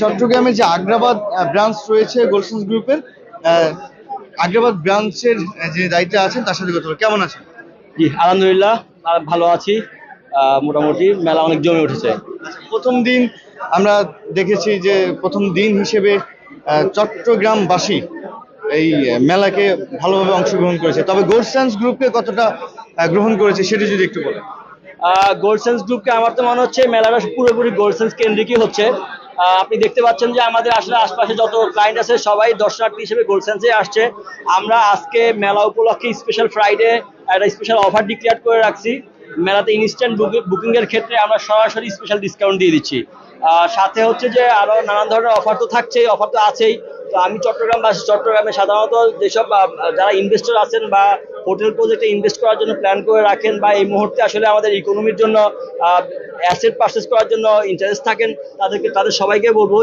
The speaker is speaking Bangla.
চট্টগ্রামে যে আগ্রাবাদ ব্রাঞ্চ রয়েছে গোলশান গ্রুপের, আহ, আগ্রাবাদ ব্রাঞ্চের যে দায়িত্বে আছেন তার সাথে কথা বলবো। কেমন আছেন? জি আলহামদুলিল্লাহ, ভালো আছি। মোটামুটি মেলা অনেক জমে উঠেছে। প্রথম দিন আমরা দেখেছি যে প্রথম দিন হিসেবে চট্টগ্রামবাসী এই মেলাকে ভালোভাবে অংশগ্রহণ করেছে, তবে গোলশান গ্রুপকে কতটা গ্রহণ করেছে সেটা যদি একটু বলেন। গোল্ডসেন্স গ্রুপকে আমার তো মনে হচ্ছে মেলাটা পুরোপুরি গোল্ডসেন্স কেন্দ্রিকই হচ্ছে। আপনি দেখতে পাচ্ছেন যে আমাদের আসলে আশপাশে যত ক্লায়েন্ট আছে সবাই দর্শনার্থী হিসেবে গোল্ডসেন্সে আসছে। আমরা আজকে মেলা উপলক্ষে স্পেশাল ফ্রাইডে একটা স্পেশাল অফার ডিক্লেয়ার করে রাখছি। মেলাতে ইনস্ট্যান্ট বুকিং এর ক্ষেত্রে আমরা সরাসরি স্পেশাল ডিসকাউন্ট দিয়ে দিচ্ছি। সাথে হচ্ছে যে আরো নানান ধরনের অফার তো থাকছেই, অফার তো আছেই। তো আমি চট্টগ্রামবাসী, চট্টগ্রামে সাধারণত যেসব যারা ইনভেস্টর আছেন বা হোটেল প্রজেক্টে ইনভেস্ট করার জন্য প্ল্যান করে রাখেন বা এই মুহূর্তে আসলে আমাদের ইকোনমির জন্য অ্যাসেট পারচেস করার জন্য ইন্টারেস্ট থাকেন, তাদের সবাইকে বলবো